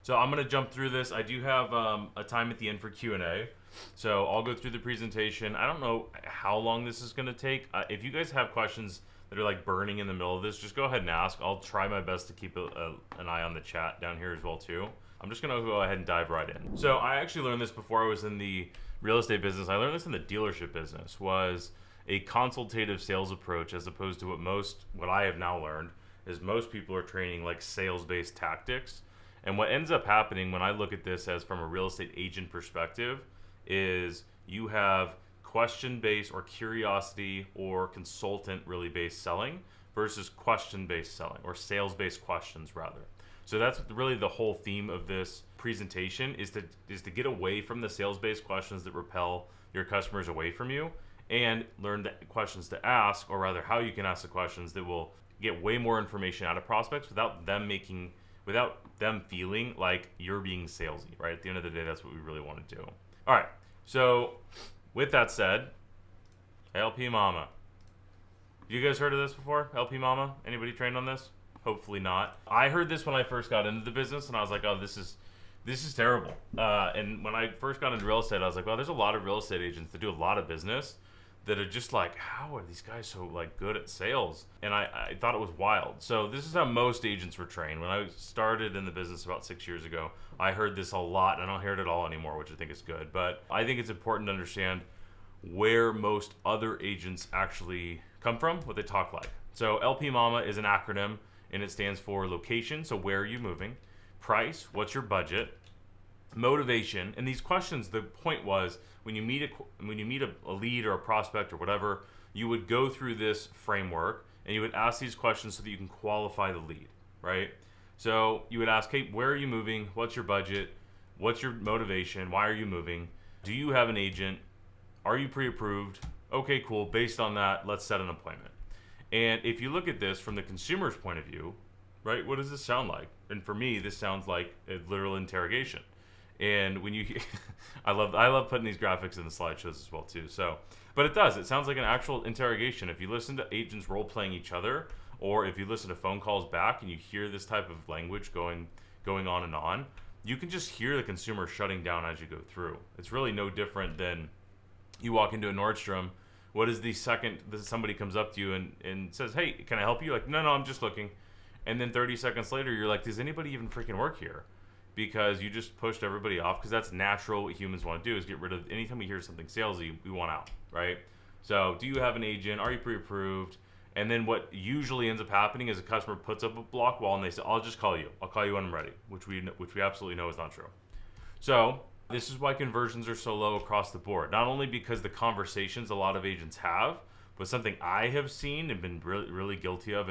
So I'm going to jump through this. I do have a time at the end for Q&A. So I'll go through the presentation. I don't know how long this is going to take. If you guys have questions that are like burning in the middle of this, just go ahead and ask. I'll try my best to keep an eye on the chat down here as well too. I'm just going to go ahead and dive right in. So I actually learned this before I was in the real estate business. I learned this in the dealership business, was a consultative sales approach, as opposed to what I have now learned is most people are training like sales-based tactics. And what ends up happening when I look at this as from a real estate agent perspective is you have question-based or curiosity or consultant really based selling versus question-based selling, or sales-based questions rather. So that's really the whole theme of this presentation is to get away from the sales-based questions that repel your customers away from you, and learn the questions to ask, or rather how you can ask the questions that will get way more information out of prospects without them feeling like you're being salesy, right? At the end of the day, that's what we really want to do. All right, so with that said, LP Mama. You guys heard of this before? LP Mama? Anybody trained on this? Hopefully not. I heard this when I first got into the business, and I was like, oh, this is terrible. And when I first got into real estate, I was like, well, there's a lot of real estate agents that do a lot of business that are just like, how are these guys so like good at sales? And I thought it was wild. So this is how most agents were trained. When I started in the business about 6 years ago, I heard this a lot, and I don't hear it at all anymore, which I think is good. But I think it's important to understand where most other agents actually come from, what they talk like. So LP Mama is an acronym, and it stands for location, so where are you moving? Price, what's your budget? Motivation, and these questions, the point was when you meet a lead or a prospect or whatever, you would go through this framework and you would ask these questions so that you can qualify the lead, right? So you would ask, hey, where are you moving? What's your budget? What's your motivation? Why are you moving? Do you have an agent? Are you pre-approved? Okay, cool. Based on that, let's set an appointment. And if you look at this from the consumer's point of view, right, what does this sound like? And for me, this sounds like a literal interrogation. And when you, I love putting these graphics in the slideshows as well too. So, but it does. It sounds like an actual interrogation. If you listen to agents role playing each other, or if you listen to phone calls back and you hear this type of language going on and on, you can just hear the consumer shutting down as you go through. It's really no different than you walk into a Nordstrom. What is the second that somebody comes up to you and says, hey, can I help you? Like, no, I'm just looking. And then 30 seconds later, you're like, does anybody even freaking work here? Because you just pushed everybody off, because that's natural. What humans want to do is get rid of, anytime we hear something salesy, we want out, right? So do you have an agent? Are you pre-approved? And then what usually ends up happening is a customer puts up a block wall and they say, I'll just call you. I'll call you when I'm ready, which we absolutely know is not true. So this is why conversions are so low across the board. Not only because the conversations a lot of agents have, but something I have seen and been really, really guilty of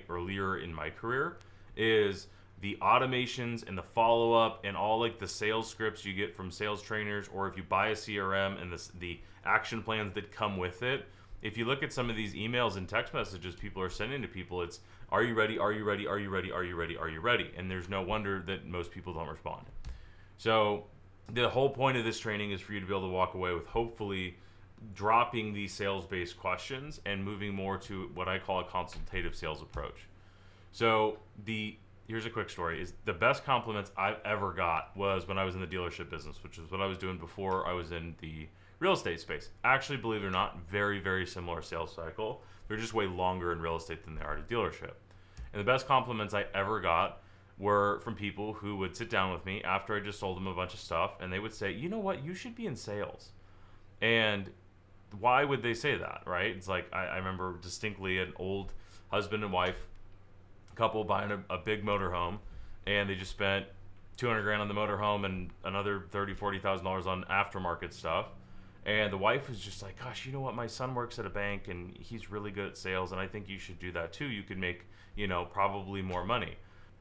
earlier in my career is the automations and the follow-up and all like the sales scripts you get from sales trainers, or if you buy a CRM and the action plans that come with it. If you look at some of these emails and text messages people are sending to people, it's, are you ready? Are you ready? Are you ready? Are you ready? Are you ready? And there's no wonder that most people don't respond. So the whole point of this training is for you to be able to walk away with hopefully dropping these sales-based questions and moving more to what I call a consultative sales approach. So here's a quick story. Is the best compliments I've ever got was when I was in the dealership business, which is what I was doing before I was in the real estate space. Actually, believe it or not, very, very similar sales cycle. They're just way longer in real estate than they are at a dealership. And the best compliments I ever got were from people who would sit down with me after I just sold them a bunch of stuff, and they would say, you know what, you should be in sales. And why would they say that, right? It's like, I remember distinctly an old husband and wife couple buying a big motorhome, and they just spent $200,000 on the motorhome and another $30,000-$40,000 on aftermarket stuff. And the wife was just like, gosh, you know what? My son works at a bank and he's really good at sales, and I think you should do that too. You could make, probably more money.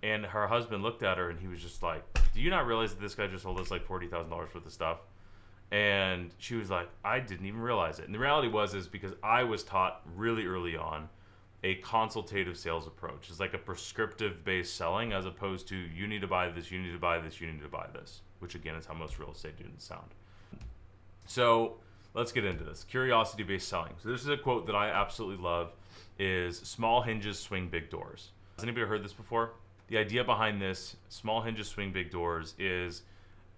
And her husband looked at her and he was just like, do you not realize that this guy just sold us like $40,000 worth of stuff? And she was like, I didn't even realize it. And the reality is because I was taught really early on a consultative sales approach. It's like a prescriptive based selling, as opposed to you need to buy this, you need to buy this, you need to buy this, which again is how most real estate agents sound. So let's get into this. Curiosity based selling. So this is a quote that I absolutely love, is small hinges swing big doors. Has anybody heard this before? The idea behind this small hinges swing big doors is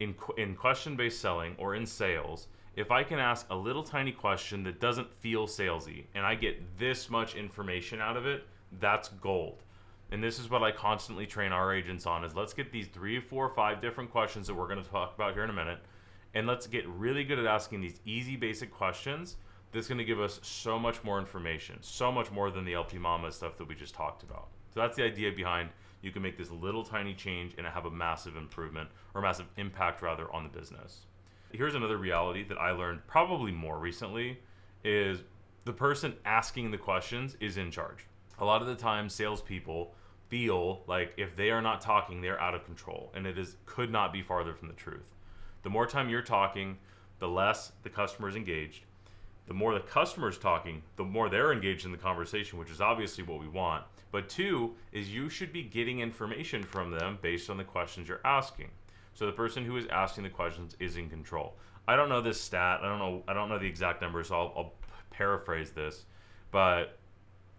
in question-based selling or in sales, if I can ask a little tiny question that doesn't feel salesy and I get this much information out of it, that's gold. And this is what I constantly train our agents on is let's get these 3, 4, 5 different questions that we're going to talk about here in a minute. And let's get really good at asking these easy, basic questions that's going to give us so much more information, so much more than the LP Mama stuff that we just talked about. So that's the idea behind you can make this little tiny change and have a massive improvement or massive impact rather on the business. Here's another reality that I learned probably more recently is the person asking the questions is in charge. A lot of the time salespeople feel like if they are not talking, they're out of control, and could not be farther from the truth. The more time you're talking, the less the customer is engaged. The more the customer's talking, the more they're engaged in the conversation, which is obviously what we want. But 2 is you should be getting information from them based on the questions you're asking. So the person who is asking the questions is in control. I don't know this stat. I don't know the exact number, so I'll paraphrase this. But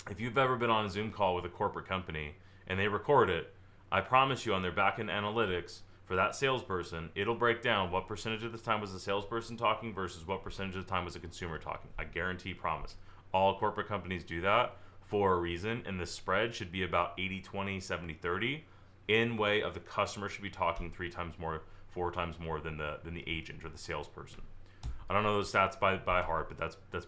if you've ever been on a Zoom call with a corporate company and they record it, I promise you on their back-end analytics, for that salesperson, it'll break down what percentage of the time was the salesperson talking versus what percentage of the time was the consumer talking. I guarantee, promise. All corporate companies do that for a reason, and the spread should be about 80-20, 70-30, in way of the customer should be talking 3 times more, 4 times more than the agent or the salesperson. I don't know those stats by heart, but that's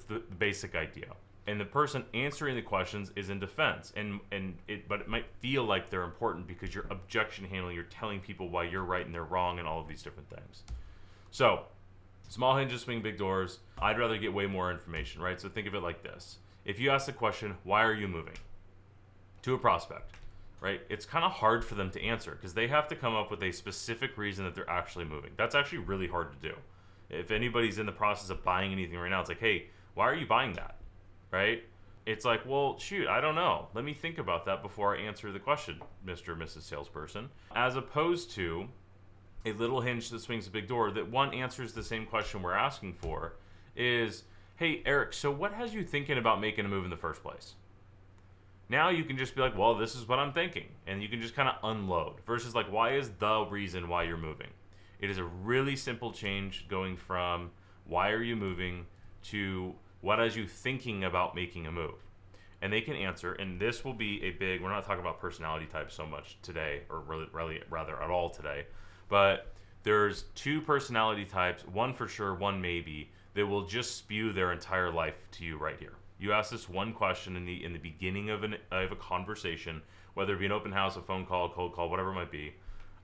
the basic idea. And the person answering the questions is in defense, but it might feel like they're important because you're objection handling, you're telling people why you're right and they're wrong and all of these different things. So, small hinges swing big doors. I'd rather get way more information, right? So think of it like this. If you ask the question, why are you moving? To a prospect, right? It's kind of hard for them to answer because they have to come up with a specific reason that they're actually moving. That's actually really hard to do. If anybody's in the process of buying anything right now, it's like, hey, why are you buying that? Right? It's like, well, shoot, I don't know. Let me think about that before I answer the question, Mr. or Mrs. Salesperson. As opposed to a little hinge that swings a big door that one answers the same question we're asking for is, hey, Eric, so what has you thinking about making a move in the first place? Now you can just be like, well, this is what I'm thinking. And you can just kind of unload versus like, why is the reason why you're moving? It is a really simple change going from why are you moving to what has you thinking about making a move? And they can answer, and this will be a big, we're not talking about personality types so much today, or really rather at all today, but there's 2 personality types, one for sure, one maybe, that will just spew their entire life to you right here. You ask this one question in the beginning of a conversation, whether it be an open house, a phone call, a cold call, whatever it might be.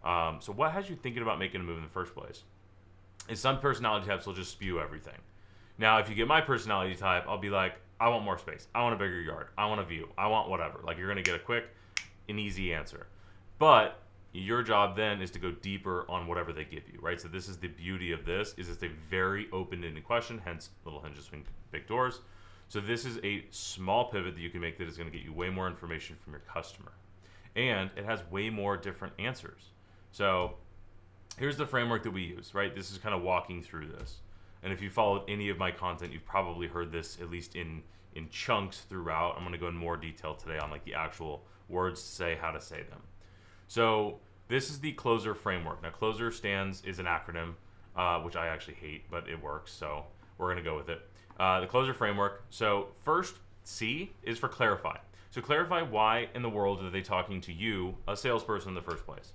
So what has you thinking about making a move in the first place? And some personality types will just spew everything. Now, if you get my personality type, I'll be like, I want more space. I want a bigger yard. I want a view. I want whatever. Like, you're going to get a quick and easy answer. But your job then is to go deeper on whatever they give you, right? So this is the beauty of this, is it's a very open-ended question, hence little hinges swing big doors. So this is a small pivot that you can make that is going to get you way more information from your customer. And it has way more different answers. So here's the framework that we use, right? This is kind of walking through this. And if you followed any of my content, you've probably heard this at least in chunks throughout. I'm going to go in more detail today on like the actual words to say, how to say them. So this is the closer framework. Now, closer is an acronym, which I actually hate, but it works. So we're going to go with it. The closer framework. So first, C is for clarify. So clarify why in the world are they talking to you, a salesperson, in the first place.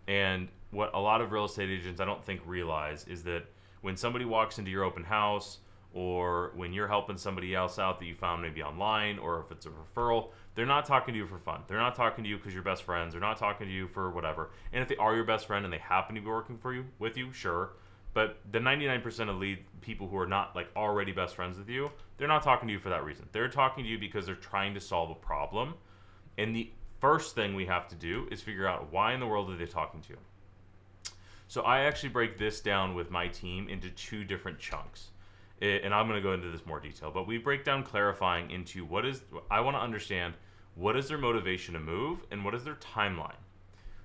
And what a lot of real estate agents I don't think realize is that when somebody walks into your open house, or when you're helping somebody else out that you found maybe online, or if it's a referral, they're not talking to you for fun. They're not talking to you because you're best friends. They're not talking to you for whatever. And if they are your best friend and they happen to be working with you, sure. But the 99% of lead people who are not like already best friends with you, they're not talking to you for that reason. They're talking to you because they're trying to solve a problem. And the first thing we have to do is figure out why in the world are they talking to you. So I actually break this down with my team into 2 different chunks. And I'm going to go into this more detail, but we break down clarifying into I want to understand what is their motivation to move and what is their timeline.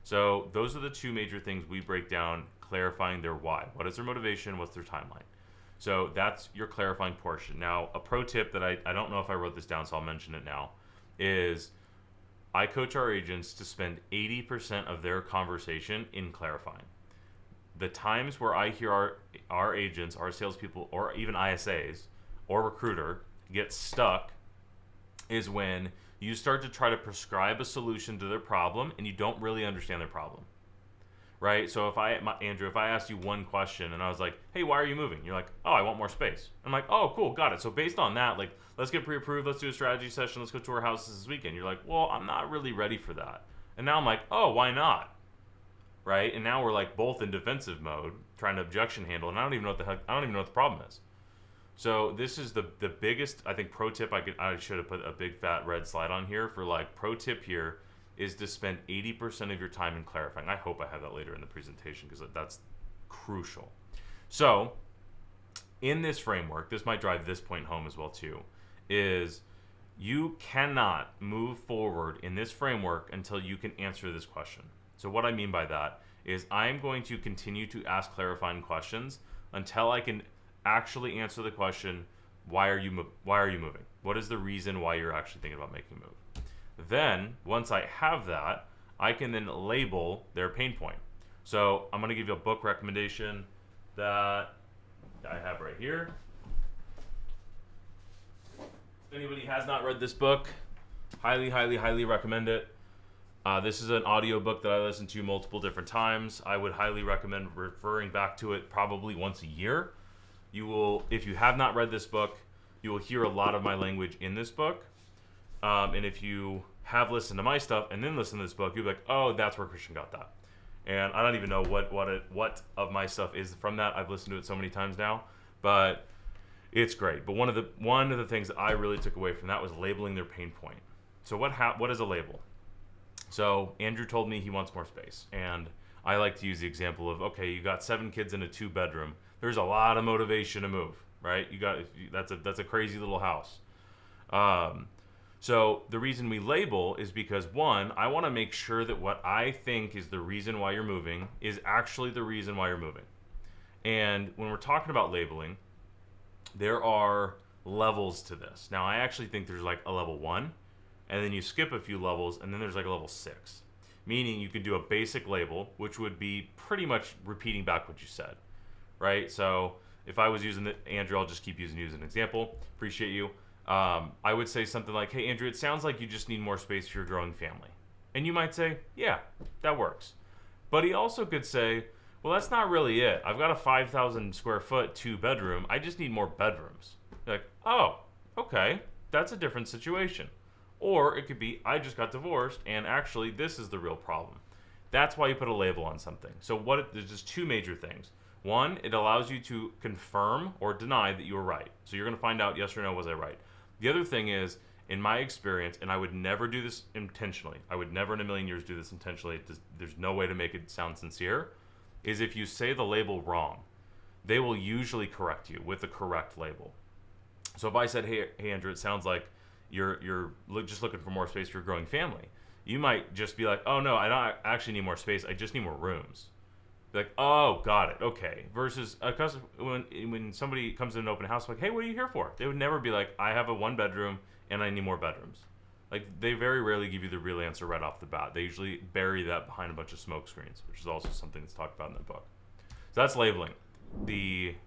So those are the 2 major things we break down, clarifying their why. What is their motivation? What's their timeline? So that's your clarifying portion. Now, a pro tip that I don't know if I wrote this down, so I'll mention it now, is I coach our agents to spend 80% of their conversation in clarifying. The times where I hear our agents, our salespeople, or even ISAs or recruiter get stuck is when you start to try to prescribe a solution to their problem and you don't really understand their problem. Right? So Andrew, if I asked you one question and I was like, hey, why are you moving? You're like, oh, I want more space. I'm like, oh, cool, got it. So based on that, like, let's get pre-approved, let's do a strategy session, let's go tour houses this weekend. You're like, well, I'm not really ready for that. And now I'm like, oh, why not? Right? And now we're like both in defensive mode, trying to objection handle, and I don't even know what the problem is. So this is the biggest, I think, pro tip. I should have put a big fat red slide on here for like pro tip here is to spend 80% of your time in clarifying. I hope I have that later in the presentation because that's crucial. So in this framework, this might drive this point home as well too, is you cannot move forward in this framework until you can answer this question. So what I mean by that is I'm going to continue to ask clarifying questions until I can actually answer the question, why are you moving? What is the reason why you're actually thinking about making a move? Then, once I have that, I can then label their pain point. So I'm going to give you a book recommendation that I have right here. If anybody has not read this book, highly, highly, highly recommend it. This is an audiobook that I listen to multiple different times. I would highly recommend referring back to it probably once a year. You will, if you have not read this book, you will hear a lot of my language in this book. And if you have listened to my stuff and then listen to this book, you'll be like, oh, that's where Christian got that. And I don't even know what of my stuff is from that. I've listened to it so many times now, but it's great. But one of the things that I really took away from that was labeling their pain point. So what is a label? So Andrew told me he wants more space, and I like to use the example of, okay, you got 7 kids in a 2-bedroom. There's a lot of motivation to move, right? That's a crazy little house. So the reason we label is because, one, I want to make sure that what I think is the reason why you're moving is actually the reason why you're moving. And when we're talking about labeling, there are levels to this. Now, I actually think there's like a level 1, and then you skip a few levels, and then there's like a level 6. Meaning you can do a basic label, which would be pretty much repeating back what you said, right? So if I was using Andrew, I'll just keep using you as an example. Appreciate you. I would say something like, hey, Andrew, it sounds like you just need more space for your growing family. And you might say, yeah, that works. But he also could say, well, that's not really it. I've got a 5,000 square foot 2-bedroom. I just need more bedrooms. You're like, oh, okay, that's a different situation. Or it could be, I just got divorced, and actually this is the real problem. That's why you put a label on something. So there's just 2 major things. One, it allows you to confirm or deny that you were right. So you're going to find out, yes or no, was I right? The other thing is, in my experience, and I would never do this intentionally. I would never in a million years do this intentionally. There's no way to make it sound sincere. Is if you say the label wrong, they will usually correct you with the correct label. So if I said, hey Andrew, it sounds like you're just looking for more space for your growing family. You might just be like, oh no, I don't actually need more space. I just need more rooms. Like, oh, got it, okay. Versus when somebody comes to an open house, like, hey, what are you here for? They would never be like, I have a 1-bedroom and I need more bedrooms. Like, they very rarely give you the real answer right off the bat. They usually bury that behind a bunch of smoke screens, which is also something that's talked about in the book. So that's labeling.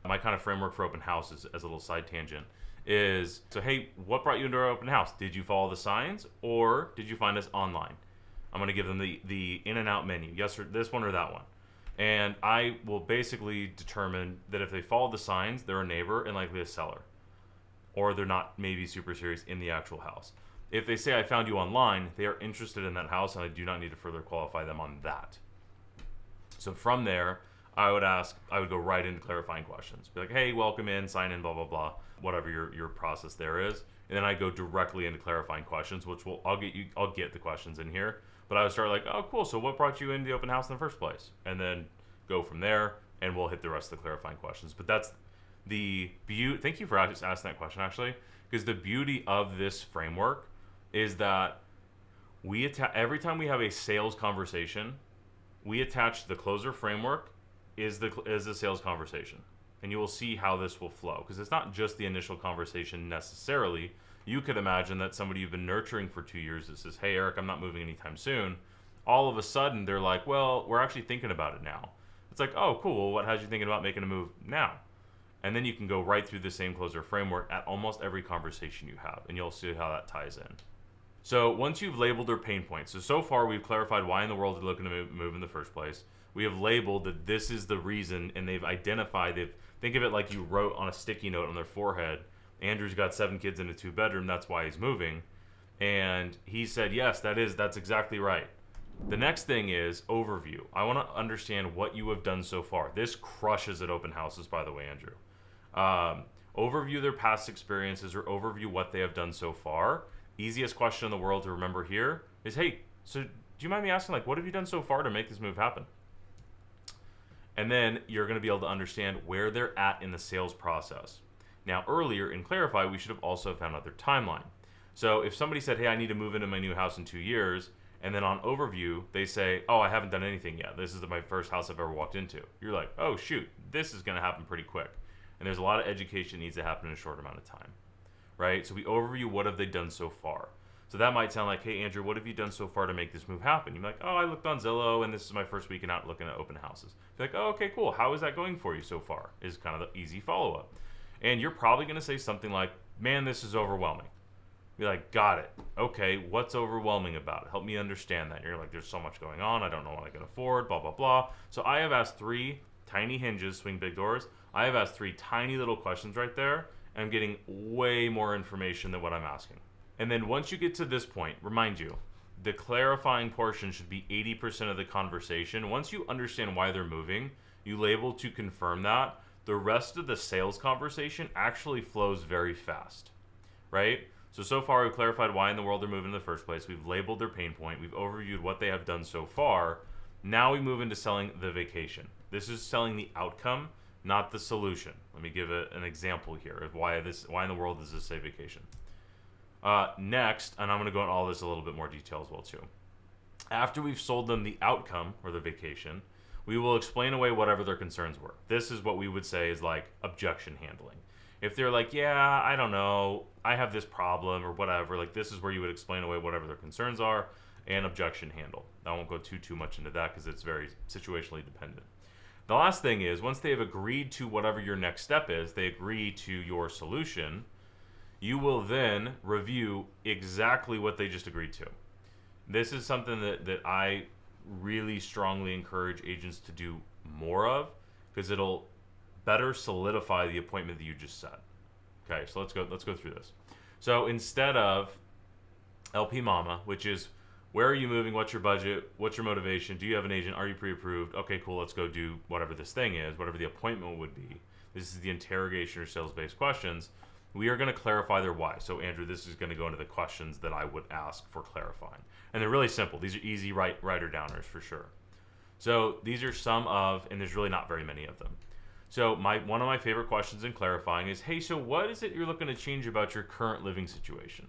My kind of framework for open houses, as a little side tangent, is, so hey, what brought you into our open house? Did you follow the signs, or did you find us online? I'm going to give them the in and out menu. Yes, or this one or that one. And I will basically determine that if they follow the signs, they're a neighbor and likely a seller. Or they're not maybe super serious in the actual house. If they say I found you online, they are interested in that house and I do not need to further qualify them on that. So from there, I would go right into clarifying questions. Be like, hey, welcome in, sign in, blah, blah, blah, whatever your process there is. And then I go directly into clarifying questions, which I'll get the questions in here. But I would start like, oh, cool, so what brought you into the open house in the first place? And then go from there, and we'll hit the rest of the clarifying questions. But that's the beauty. Thank you for asking that question, actually, because the beauty of this framework is that every time we have a sales conversation, we attach the closer framework is the sales conversation. And you will see how this will flow, because it's not just the initial conversation necessarily. You could imagine that somebody you've been nurturing for 2 years that says, hey, Eric, I'm not moving anytime soon. All of a sudden, they're like, well, we're actually thinking about it now. It's like, oh, cool. Well, what has you thinking about making a move now? And then you can go right through the same closer framework at almost every conversation you have, and you'll see how that ties in. So once you've labeled their pain points, so far we've clarified why in the world they're looking to move in the first place. We have labeled that this is the reason, and they've identified, think of it like you wrote on a sticky note on their forehead, Andrew's got 7 kids in a 2-bedroom, that's why he's moving. And he said, yes, that's exactly right. The next thing is overview. I want to understand what you have done so far. This crushes at open houses, by the way, Andrew. Overview their past experiences or overview what they have done so far. Easiest question in the world to remember here is, hey, so do you mind me asking, like, what have you done so far to make this move happen? And then you're going to be able to understand where they're at in the sales process. Now, earlier in Clarify, we should have also found out their timeline. So if somebody said, hey, I need to move into my new house in 2 years, and then on overview, they say, oh, I haven't done anything yet. This is my first house I've ever walked into. You're like, oh, shoot, this is going to happen pretty quick. And there's a lot of education that needs to happen in a short amount of time, right? So we overview what have they done so far. So that might sound like, hey, Andrew, what have you done so far to make this move happen? You're like, oh, I looked on Zillow, and this is my first weekend out looking at open houses. You're like, oh, okay, cool. How is that going for you so far? Is kind of the easy follow-up. And you're probably going to say something like, man, this is overwhelming. You're like, got it. Okay, what's overwhelming about it? Help me understand that. You're like, there's so much going on. I don't know what I can afford, blah, blah, blah. So I have asked 3 tiny hinges, swing big doors. I have asked 3 tiny little questions right there, and I'm getting way more information than what I'm asking. And then once you get to this point, remind you, the clarifying portion should be 80% of the conversation. Once you understand why they're moving, you label to confirm that. The rest of the sales conversation actually flows very fast, right? So far we've clarified why in the world they're moving in the first place. We've labeled their pain point. We've overviewed what they have done so far. Now we move into selling the vacation. This is selling the outcome, not the solution. Let me give an example here of why in the world does this say vacation. Next, and I'm going to go into all this a little bit more detail as well too. After we've sold them the outcome or the vacation, we will explain away whatever their concerns were. This is what we would say is like objection handling. If they're like, yeah, I don't know, I have this problem or whatever, like this is where you would explain away whatever their concerns are and objection handle. I won't go too much into that because it's very situationally dependent. The last thing is once they have agreed to whatever your next step is, they agree to your solution, you will then review exactly what they just agreed to. This is something that I really strongly encourage agents to do more of because it'll better solidify the appointment that you just set. Okay, so let's go through this. So instead of LP Mama, which is where are you moving, what's your budget, what's your motivation, do you have an agent, are you pre-approved, okay, cool, let's go do whatever this thing is, whatever the appointment would be. This is the interrogation or sales-based questions. We are going to clarify their why. So Andrew, this is going to go into the questions that I would ask for clarifying. And they're really simple. These are easy writer-downers for sure. So these are some of, and there's really not very many of them. So one of my favorite questions in clarifying is, hey, so what is it you're looking to change about your current living situation?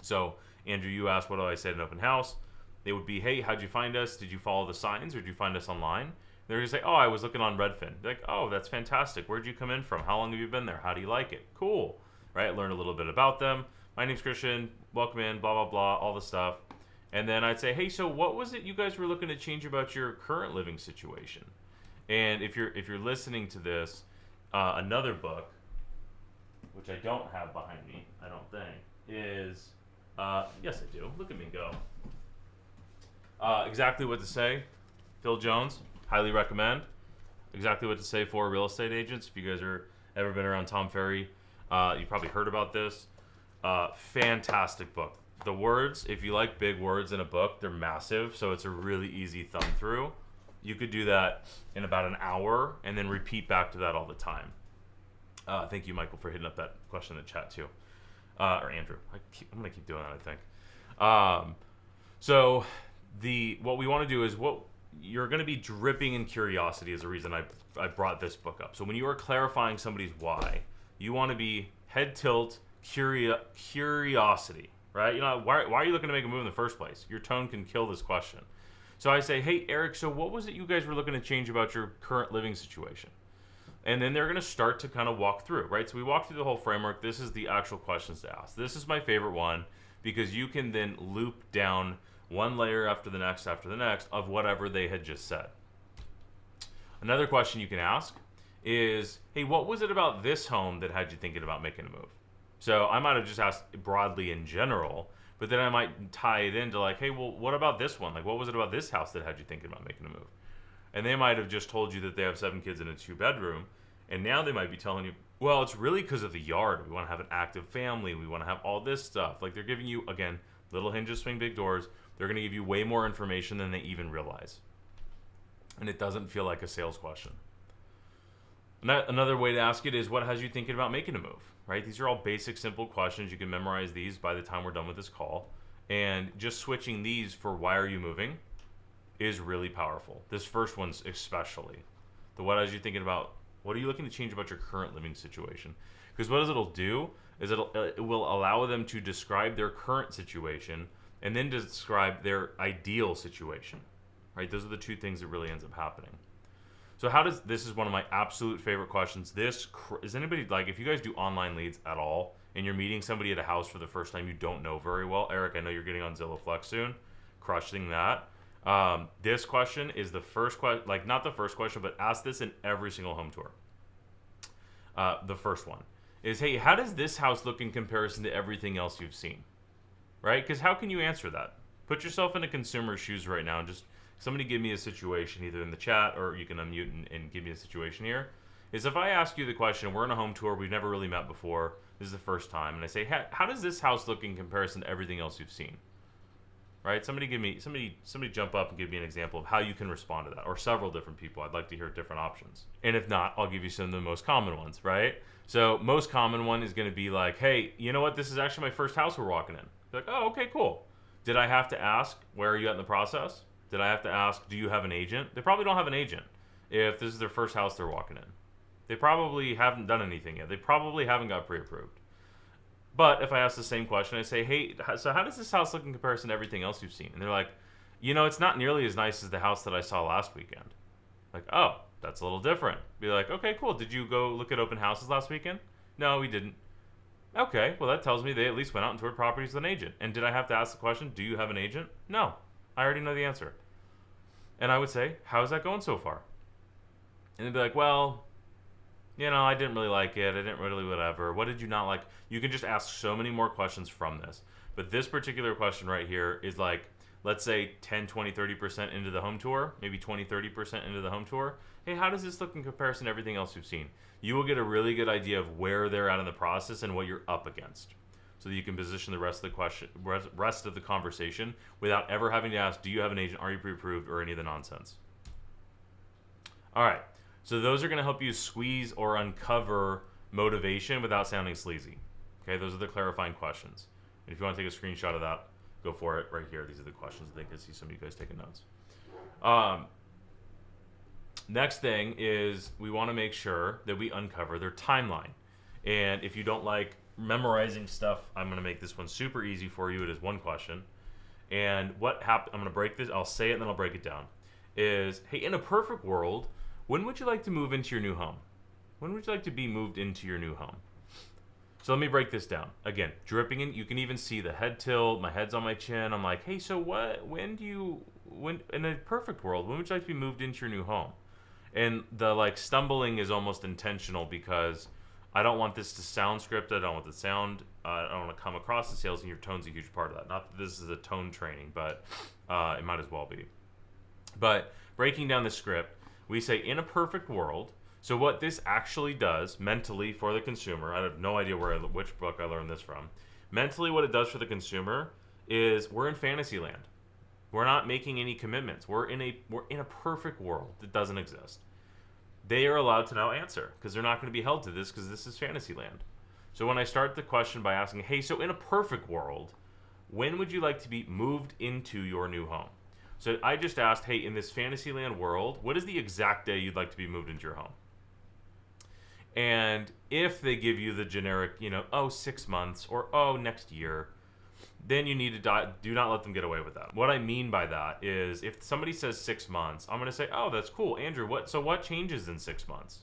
So Andrew, you asked, what do I say in an open house? They would be, hey, how'd you find us? Did you follow the signs or did you find us online? They're going to say, oh, I was looking on Redfin. They're like, oh, that's fantastic. Where'd you come in from? How long have you been there? How do you like it? Cool. Right? Learn a little bit about them. My name's Christian. Welcome in, blah, blah, blah, all the stuff. And then I'd say, hey, so what was it you guys were looking to change about your current living situation? And if you're listening to this, another book, which I don't have behind me, I don't think, is, yes I do. Look at me go. Exactly What to Say, Phil Jones. Highly recommend. Exactly What to Say for real estate agents. If you guys are ever been around Tom Ferry, you probably heard about this. Fantastic book. The words, if you like big words in a book, they're massive, so it's a really easy thumb through. You could do that in about an hour and then repeat back to that all the time. Thank you, Michael, for hitting up that question in the chat too. Or Andrew. I'm going to keep doing that, I think. So what we want to do is you're going to be dripping in curiosity is the reason I brought this book up. So when you are clarifying somebody's why, you want to be head tilt, curiosity, right? You know, why are you looking to make a move in the first place? Your tone can kill this question. So I say, hey, Eric, so what was it you guys were looking to change about your current living situation? And then they're going to start to kind of walk through, right? So we walk through the whole framework. This is the actual questions to ask. This is my favorite one because you can then loop down one layer after the next of whatever they had just said. Another question you can ask is, hey, what was it about this home that had you thinking about making a move? So I might have just asked broadly in general, but then I might tie it into like, hey, well, what about this one? Like, what was it about this house that had you thinking about making a move? And they might have just told you that they have 7 kids in a 2-bedroom, and now they might be telling you, well, it's really because of the yard. We want to have an active family. We want to have all this stuff. Like, they're giving you, again, little hinges swing big doors. They're going to give you way more information than they even realize. And it doesn't feel like a sales question. Another way to ask it is, what has you thinking about making a move, right? These are all basic, simple questions. You can memorize these by the time we're done with this call. And just switching these for why are you moving is really powerful. This first one's especially. The what has you thinking about, what are you looking to change about your current living situation? Because what it'll do is it will allow them to describe their current situation and then describe their ideal situation, right? Those are the two things that really ends up happening. So this is one of my absolute favorite questions. Is anybody, like, if you guys do online leads at all and you're meeting somebody at a house for the first time you don't know very well, Eric, I know you're getting on Zillow Flex soon, crushing that. This question is the first question, like not the first question, but ask this in every single home tour. The first one is, hey, how does this house look in comparison to everything else you've seen? Right? Because how can you answer that? Put yourself in a consumer's shoes right now and just somebody give me a situation, either in the chat or you can unmute and give me a situation here. Is if I ask you the question, we're on a home tour, we've never really met before, this is the first time, and I say, how does this house look in comparison to everything else you've seen? Right? Somebody jump up and give me an example of how you can respond to that, or several different people. I'd like to hear different options. And if not, I'll give you some of the most common ones, right? So most common one is going to be like, hey, you know what? This is actually my first house we're walking in. Like, oh, okay, cool. Did I have to ask, where are you at in the process? Did I have to ask, do you have an agent? They probably don't have an agent if this is their first house they're walking in. They probably haven't done anything yet. They probably haven't got pre-approved. But if I ask the same question, I say, hey, so how does this house look in comparison to everything else you've seen? And they're like, you know, it's not nearly as nice as the house that I saw last weekend. Like, oh, that's a little different. Be like, okay, cool. Did you go look at open houses last weekend? No, we didn't. Okay, well, that tells me they at least went out and toured properties with an agent. And did I have to ask the question, do you have an agent? No, I already know the answer. And I would say, how's that going so far? And they'd be like, well, you know, I didn't really like it. I didn't really whatever. What did you not like? You can just ask so many more questions from this. But this particular question right here is like, let's say 10, 20, 30% into the home tour, maybe 20, 30% into the home tour. Hey, how does this look in comparison to everything else you've seen? You will get a really good idea of where they're at in the process and what you're up against, so that you can position the rest of the conversation without ever having to ask, do you have an agent, are you pre-approved, or any of the nonsense. All right, so those are going to help you squeeze or uncover motivation without sounding sleazy. Okay, those are the clarifying questions. And if you want to take a screenshot of that, go for it right here. These are the questions. I think I see some of you guys taking notes. Next thing is we want to make sure that we uncover their timeline. And if you don't like memorizing stuff, I'm going to make this one super easy for you. It is one question. And what happened, I'm going to break this, I'll say it and then I'll break it down, is, hey, in a perfect world, when would you like to move into your new home? When would you like to be moved into your new home? So let me break this down. Again, dripping in, you can even see the head tilt, my head's on my chin. I'm like, hey, so when in a perfect world, when would you like to be moved into your new home? And the like stumbling is almost intentional because I don't want this to sound scripted. I don't want the sound. I don't want to come across as sales, and your tone's a huge part of that. Not that this is a tone training, but it might as well be. But breaking down the script, we say in a perfect world. So what this actually does mentally for the consumer, I have no idea which book I learned this from. Mentally, what it does for the consumer is we're in fantasy land. We're not making any commitments. We're in a perfect world that doesn't exist. They are allowed to now answer because they're not going to be held to this because this is fantasy land. So when I start the question by asking, hey, so in a perfect world, when would you like to be moved into your new home? So I just asked, hey, in this fantasy land world, what is the exact day you'd like to be moved into your home? And if they give you the generic, 6 months or, next year, then you need to do not let them get away with that. What I mean by that is if somebody says 6 months, I'm going to say, oh, that's cool. Andrew, what changes in 6 months?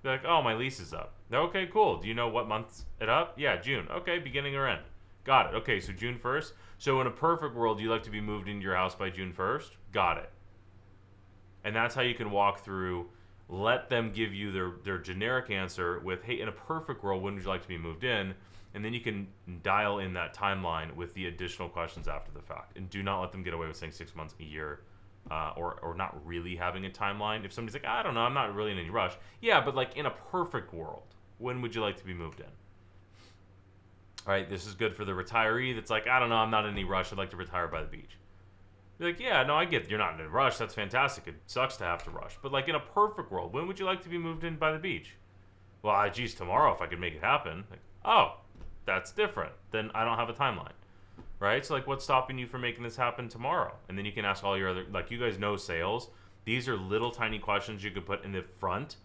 Be like, oh, my lease is up. Okay, cool. Do you know what month's it up? Yeah, June. Okay, beginning or end. Got it. Okay, so June 1st. So in a perfect world, you like to be moved into your house by June 1st? Got it. And that's how you can walk through, let them give you their generic answer with, hey, in a perfect world, when would you like to be moved in? And then you can dial in that timeline with the additional questions after the fact. And do not let them get away with saying 6 months, a year, or not really having a timeline. If somebody's like, I don't know, I'm not really in any rush. Yeah, but like in a perfect world, when would you like to be moved in? All right, this is good for the retiree that's like, I don't know, I'm not in any rush. I'd like to retire by the beach. You're like, yeah, no, I get it. You're not in a rush. That's fantastic. It sucks to have to rush. But like in a perfect world, when would you like to be moved in by the beach? Well, geez, tomorrow if I could make it happen. Like, oh, that's different. Then I don't have a timeline. Right? So like, what's stopping you from making this happen tomorrow? And then you can ask all your other, like, you guys know sales. These are little tiny questions you could put in the front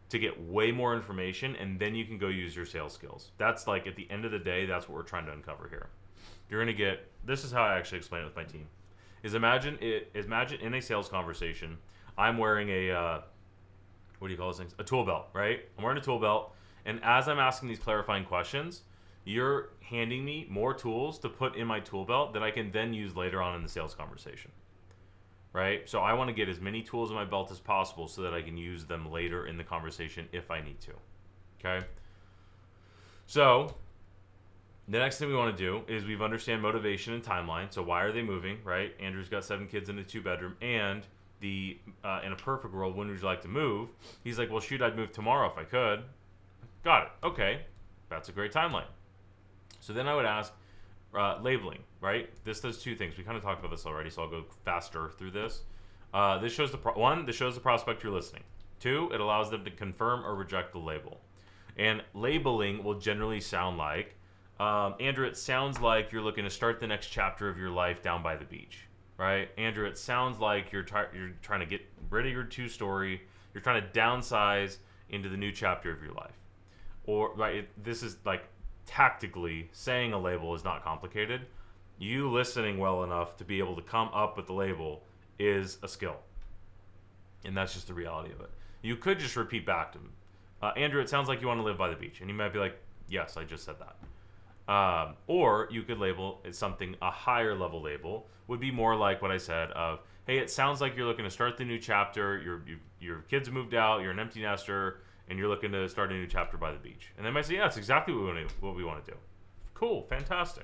to get way more information, and then you can go use your sales skills. That's like, at the end of the day, that's what we're trying to uncover here. You're going to get, this is how I actually explain it with my team, is imagine in a sales conversation, I'm wearing a, what do you call those things? A tool belt, right? I'm wearing a tool belt, and as I'm asking these clarifying questions, you're handing me more tools to put in my tool belt that I can then use later on in the sales conversation, right? So I want to get as many tools in my belt as possible so that I can use them later in the conversation if I need to, okay? So the next thing we want to do is we've understand motivation and timeline. So why are they moving, right? Andrew's got 7 kids in a 2-bedroom, and the in a perfect world, when would you like to move? He's like, well, shoot, I'd move tomorrow if I could. Got it. Okay, that's a great timeline. So then I would ask labeling, right? This does 2 things. We kind of talked about this already, so I'll go faster through this. This shows this shows the prospect you're listening. 2, it allows them to confirm or reject the label. And labeling will generally sound like, Andrew, it sounds like you're looking to start the next chapter of your life down by the beach, right? Andrew, it sounds like you're trying to get rid of your 2-story. You're trying to downsize into the new chapter of your life. Or, right, this is like, tactically, saying a label is not complicated. You listening well enough to be able to come up with the label is a skill. And that's just the reality of it. You could just repeat back to him, Andrew, it sounds like you want to live by the beach. And he might be like, yes, I just said that. Or you could label it something, a higher level label would be more like what I said of, hey, it sounds like you're looking to start the new chapter. Your kids moved out. You're an empty nester. And you're looking to start a new chapter by the beach. And they might say, yeah, that's exactly what we want to do. Cool, fantastic,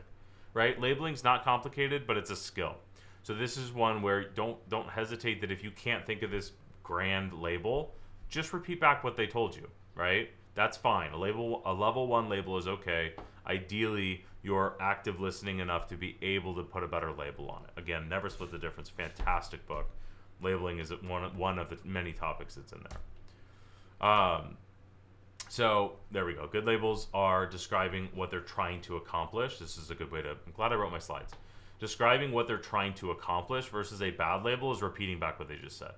right? Labeling's not complicated, but it's a skill. So this is one where don't hesitate that if you can't think of this grand label, just repeat back what they told you, right? That's fine. A level 1 label is okay. Ideally, you're active listening enough to be able to put a better label on it. Again, Never Split the Difference, fantastic book. Labeling is one of the many topics that's in there. So there we go. Good labels are describing what they're trying to accomplish. This is a good way to, I'm glad I wrote my slides. Describing what they're trying to accomplish versus a bad label is repeating back what they just said.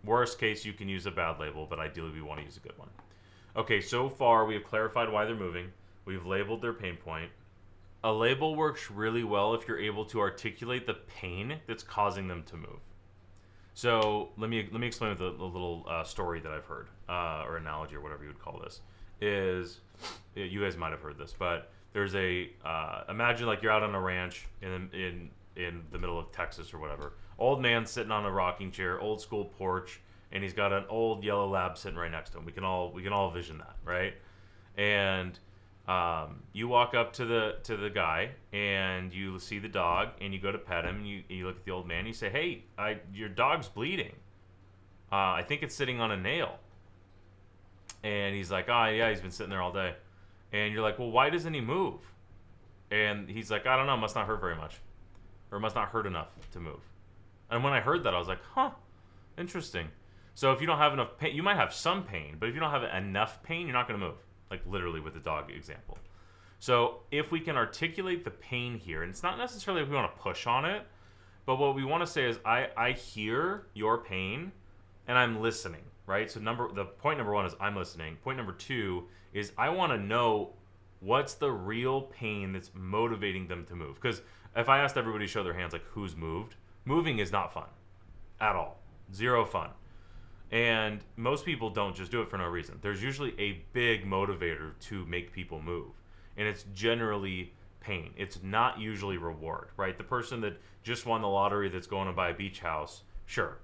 Worst case, you can use a bad label, but ideally we want to use a good one. Okay, so far we have clarified why they're moving. We've labeled their pain point. A label works really well if you're able to articulate the pain that's causing them to move. So let me explain with a little story that I've heard, or analogy, or whatever you would call this. Is, you guys might have heard this, but there's a imagine like you're out on a ranch in the middle of Texas or whatever. Old man sitting on a rocking chair, old school porch, and he's got an old yellow lab sitting right next to him. We can all vision that, right? And you walk up to the guy and you see the dog and you go to pet him and you look at the old man and you say, hey, your dog's bleeding. I think it's sitting on a nail. And he's like, oh yeah, he's been sitting there all day. And you're like, well, why doesn't he move? And he's like, I don't know, must not hurt very much. Or must not hurt enough to move. And when I heard that, I was like, huh, interesting. So if you don't have enough pain, you might have some pain, but if you don't have enough pain, you're not going to move. Like literally with the dog example. So if we can articulate the pain here, and it's not necessarily if we want to push on it, but what we want to say is I hear your pain and I'm listening, right? So the point number 1 is I'm listening. Point number 2 is I want to know what's the real pain that's motivating them to move. Because if I asked everybody to show their hands like who's moved, moving is not fun at all. Zero fun. And most people don't just do it for no reason. There's usually a big motivator to make people move. And it's generally pain. It's not usually reward, right? The person that just won the lottery that's going to buy a beach house, sure.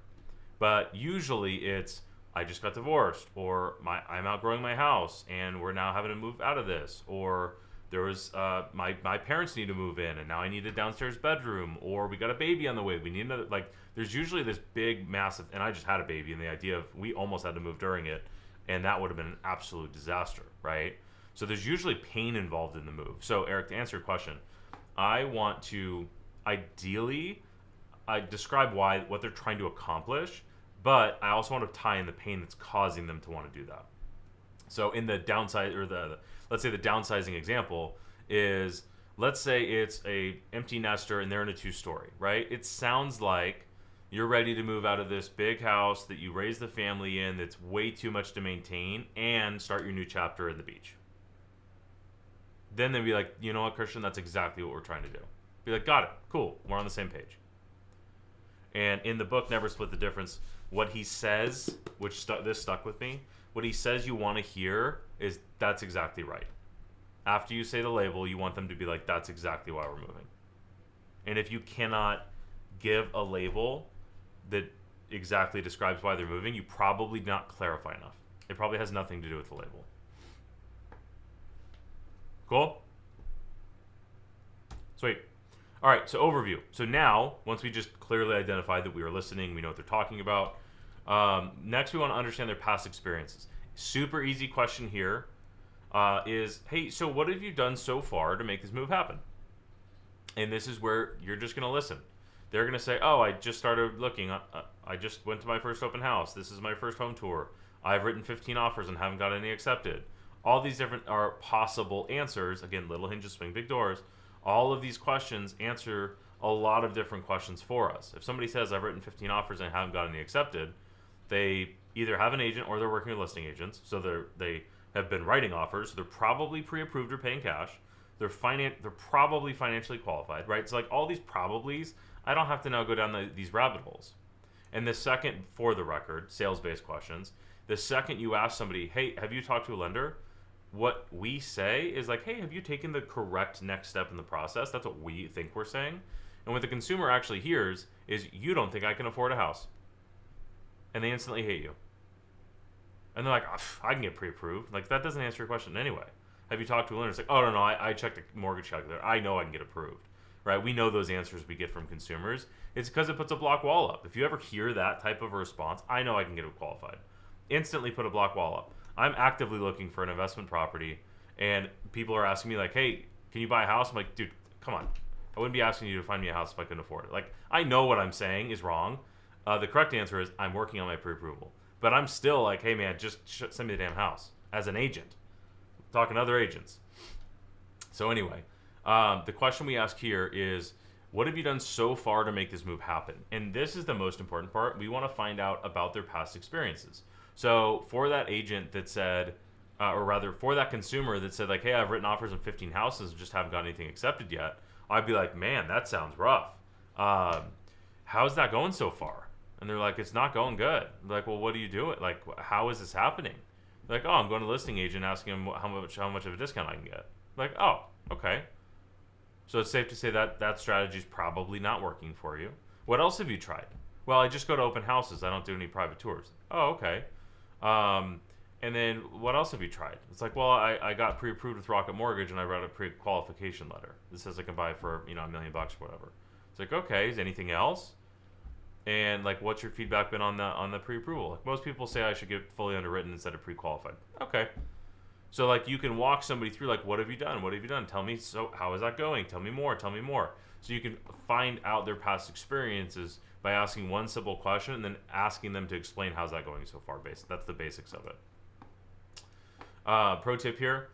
But usually it's, I just got divorced, or I'm outgrowing my house and we're now having to move out of this, or there was my parents need to move in and now I need a downstairs bedroom, or we got a baby on the way, we need another. Like, there's usually this big massive, and I just had a baby, and the idea of we almost had to move during it, and that would have been an absolute disaster, right? So there's usually pain involved in the move. So Eric, to answer your question, I want to ideally describe what they're trying to accomplish, but I also want to tie in the pain that's causing them to want to do that. So in the downside, or let's say the downsizing example is, let's say it's a empty nester and they're in a 2-story, right? It sounds like you're ready to move out of this big house that you raised the family in, that's way too much to maintain, and start your new chapter at the beach. Then they'd be like, you know what, Christian, that's exactly what we're trying to do. Be like, got it, cool, we're on the same page. And in the book, Never Split the Difference, what he says, which this stuck with me, what he says you want to hear is, that's exactly right. After you say the label, you want them to be like, that's exactly why we're moving. And if you cannot give a label that exactly describes why they're moving, you probably did not clarify enough. It probably has nothing to do with the label. Cool? Sweet. All right, so overview. So now, once we just clearly identified that we are listening, we know what they're talking about, next we want to understand their past experiences. Super easy question here is, hey, so what have you done so far to make this move happen? And this is where you're just going to listen. They're going to say, oh, I just started looking. I just went to my first open house. This is my first home tour. I've written 15 offers and haven't got any accepted. All these different are possible answers. Again, little hinges swing big doors. All of these questions answer a lot of different questions for us. If somebody says, I've written 15 offers and haven't got any accepted, they either have an agent or they're working with listing agents. So they have been writing offers. They're probably pre-approved or paying cash. They're probably financially qualified, right? So like all these probablys, I don't have to now go down these rabbit holes. And the second, for the record, sales-based questions, the second you ask somebody, hey, have you talked to a lender? What we say is like, hey, have you taken the correct next step in the process? That's what we think we're saying. And what the consumer actually hears is, you don't think I can afford a house. And they instantly hate you. And they're like, oh, I can get pre-approved. Like, that doesn't answer your question anyway. Have you talked to a lender? It's like, oh, no, I checked the mortgage calculator. I know I can get approved. Right? We know those answers we get from consumers. It's because it puts a block wall up. If you ever hear that type of a response, I know I can get it qualified. Instantly put a block wall up. I'm actively looking for an investment property, and people are asking me like, hey, can you buy a house? I'm like, dude, come on. I wouldn't be asking you to find me a house if I couldn't afford it. Like, I know what I'm saying is wrong. The correct answer is, I'm working on my pre-approval. But I'm still like, hey, man, just send me the damn house as an agent. Talking to other agents. So anyway, the question we ask here is, what have you done so far to make this move happen? And this is the most important part. We want to find out about their past experiences. So for that agent that said, or rather for that consumer that said like, hey, I've written offers on 15 houses and just haven't got anything accepted yet, I'd be like, man, that sounds rough. How's that going so far? And they're like, it's not going good. They're like, well, what are you doing? Like, how is this happening? They're like, oh, I'm going to the listing agent asking him how much of a discount I can get. Like, oh, okay. So it's safe to say that that strategy is probably not working for you. What else have you tried? Well, I just go to open houses. I don't do any private tours. Oh, okay. And then what else have you tried? It's like, well, I got pre-approved with Rocket Mortgage and I wrote a pre-qualification letter. This says I can buy for, $1 million or whatever. It's like, okay, is anything else? And like, what's your feedback been on the pre-approval? Like, most people say I should get fully underwritten instead of pre-qualified. Okay. So like, you can walk somebody through like, what have you done? What have you done? Tell me, so how is that going? Tell me more. Tell me more. So you can find out their past experiences by asking one simple question and then asking them to explain how's that going so far. That's the basics of it. Pro tip here,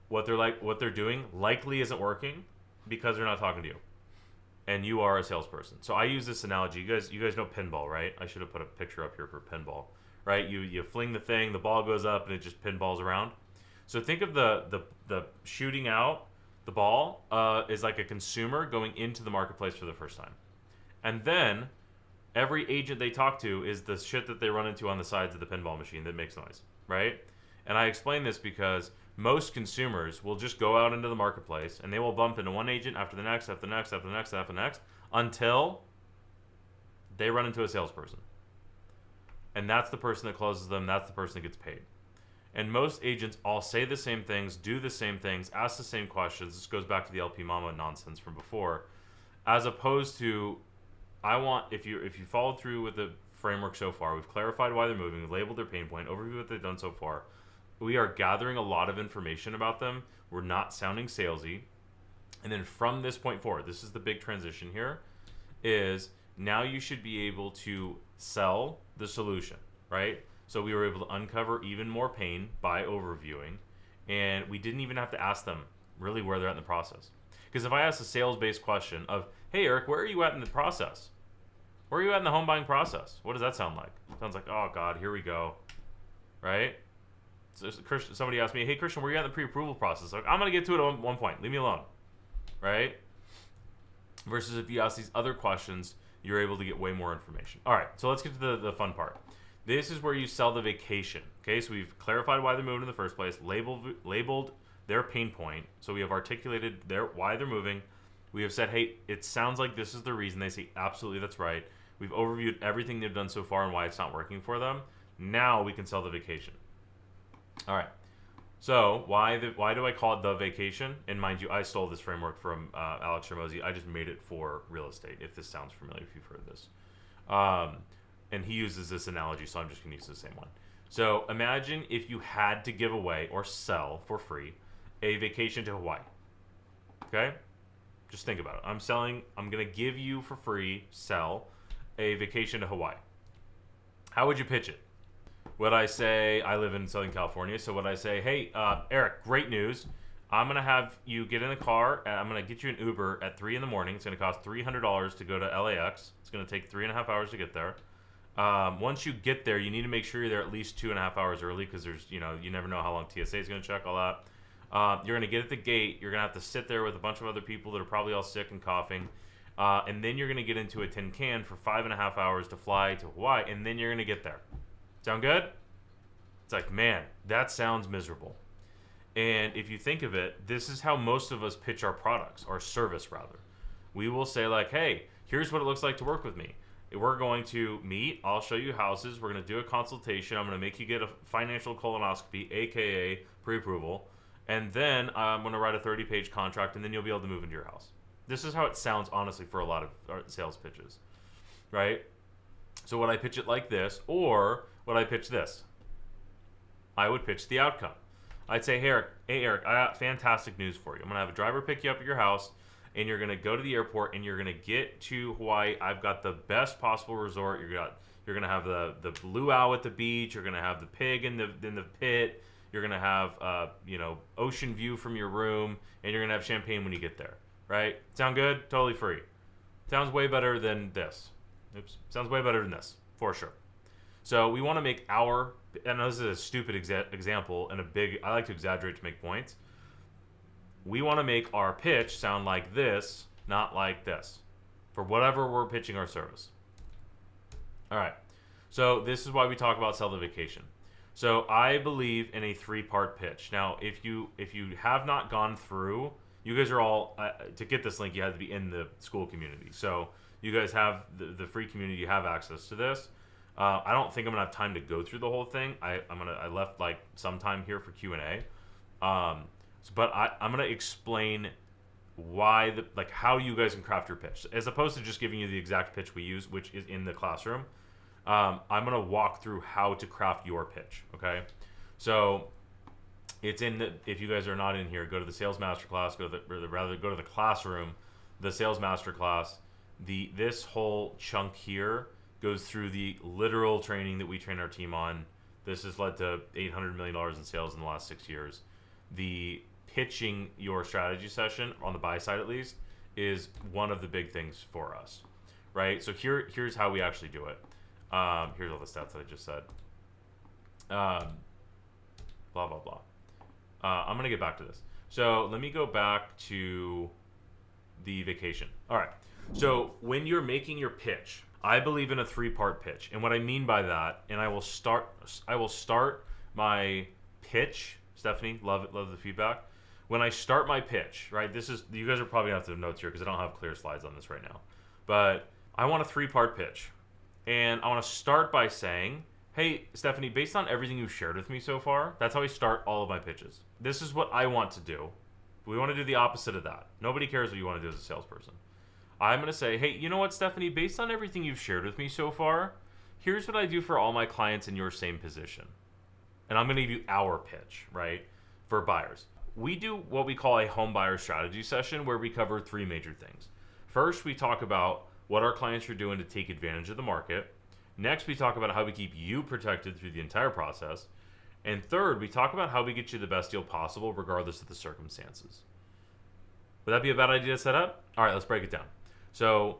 what they're doing likely isn't working because they're not talking to you. And you are a salesperson. So I use this analogy. You guys know pinball, right? I should have put a picture up here for pinball, right? You fling the thing, the ball goes up, and it just pinballs around. So think of the shooting out the ball is like a consumer going into the marketplace for the first time. And then every agent they talk to is the shit that they run into on the sides of the pinball machine that makes noise, right? And I explain this because most consumers will just go out into the marketplace and they will bump into one agent after the next, after the next, after the next, after the next, until they run into a salesperson. And that's the person that closes them. That's the person that gets paid. And most agents all say the same things, do the same things, ask the same questions. This goes back to the LP Mama nonsense from before. As opposed to, I want, if you followed through with the framework so far, we've clarified why they're moving, we've labeled their pain point, overview what they've done so far. We are gathering a lot of information about them. We're not sounding salesy. And then from this point forward, this is the big transition here, is now you should be able to sell the solution, right? So we were able to uncover even more pain by overviewing, and we didn't even have to ask them really where they're at in the process. Because if I ask a sales-based question of, hey, Eric, where are you at in the process? Where are you at in the home buying process? What does that sound like? It sounds like, oh, God, here we go, right? So somebody asked me, hey, Christian, where are you at in the pre-approval process? Like, I'm going to get to it at one point. Leave me alone, right? Versus if you ask these other questions, you're able to get way more information. All right, so let's get to the fun part. This is where you sell the vacation. Okay, so we've clarified why they're moving in the first place, labeled their pain point. So we have articulated why they're moving. We have said, hey, it sounds like this is the reason. They say, absolutely, that's right. We've overviewed everything they've done so far and why it's not working for them. Now we can sell the vacation. All right. So why do I call it the vacation? And mind you, I stole this framework from Alex Hormozi. I just made it for real estate, if this sounds familiar, if you've heard this. And he uses this analogy, so I'm just going to use the same one. So imagine if you had to give away or sell for free a vacation to Hawaii. Okay? Just think about it. I'm going to give you for free, sell a vacation to Hawaii. How would you pitch it? Would I say, I live in Southern California, so would I say, hey, Eric, great news. I'm going to have you get in the car, and I'm going to get you an Uber at 3 in the morning. It's going to cost $300 to go to LAX. It's going to take 3.5 hours to get there. Once you get there, you need to make sure you're there at least 2.5 hours early because there's, you never know how long TSA is going to check all that. You're going to get at the gate. You're going to have to sit there with a bunch of other people that are probably all sick and coughing. And then you're going to get into a tin can for 5.5 hours to fly to Hawaii, and then you're going to get there. Sound good? It's like, man, that sounds miserable. And if you think of it, this is how most of us pitch our products, our service rather. We will say like, hey, here's what it looks like to work with me. We're going to meet, I'll show you houses, we're going to do a consultation, I'm going to make you get a financial colonoscopy, aka pre-approval, and then I'm going to write a 30-page contract, and then you'll be able to move into your house. This is how it sounds, honestly, for a lot of sales pitches, right? So would I pitch it like this, or would I pitch this? I would pitch the outcome. I'd say, hey Eric, I got fantastic news for you. I'm going to have a driver pick you up at your house, and you're going to go to the airport, and you're going to get to Hawaii. I've got the best possible resort. You're going to have the luau at the beach. You're going to have the pig in the pit. You're going to have ocean view from your room, and you're going to have champagne when you get there. Right? Sound good? Totally free. Sounds way better than this. Oops. Sounds way better than this, for sure. So we want to make I know this is a stupid example and I like to exaggerate to make points. We want to make our pitch sound like this, not like this, for whatever we're pitching our service. All right. So this is why we talk about sell the vacation. So I believe in a 3-part pitch. Now, if you have not gone through, you guys are all, to get this link, you have to be in the school community. So you guys have the free community, you have access to this. I don't think I'm gonna have time to go through the whole thing. I left like some time here for Q&A, but I'm gonna explain why how you guys can craft your pitch, as opposed to just giving you the exact pitch we use, which is in the classroom. I'm gonna walk through how to craft your pitch. Okay, so it's if you guys are not in here, go to the sales masterclass. Go to the classroom, the sales masterclass. This whole chunk here goes through the literal training that we train our team on. This has led to $800 million in sales in the last 6 years. The pitching your strategy session, on the buy side at least, is one of the big things for us, right? So here's how we actually do it. Here's all the stats that I just said. Blah, blah, blah. I'm going to get back to this. So let me go back to the vacation. All right. So when you're making your pitch, I believe in a 3-part pitch. And what I mean by that, and I will start my pitch. Stephanie, love the feedback. When I start my pitch, right? You guys are probably gonna have to have notes here because I don't have clear slides on this right now. But I want a 3-part pitch. And I want to start by saying, hey, Stephanie, based on everything you've shared with me so far, that's how I start all of my pitches. This is what I want to do. We want to do the opposite of that. Nobody cares what you want to do as a salesperson. I'm going to say, hey, you know what, Stephanie, based on everything you've shared with me so far, here's what I do for all my clients in your same position. And I'm going to give you our pitch, right, for buyers. We do what we call a home buyer strategy session where we cover 3 major things. First, we talk about what our clients are doing to take advantage of the market. Next, we talk about how we keep you protected through the entire process. And third, we talk about how we get you the best deal possible regardless of the circumstances. Would that be a bad idea to set up? All right, let's break it down. So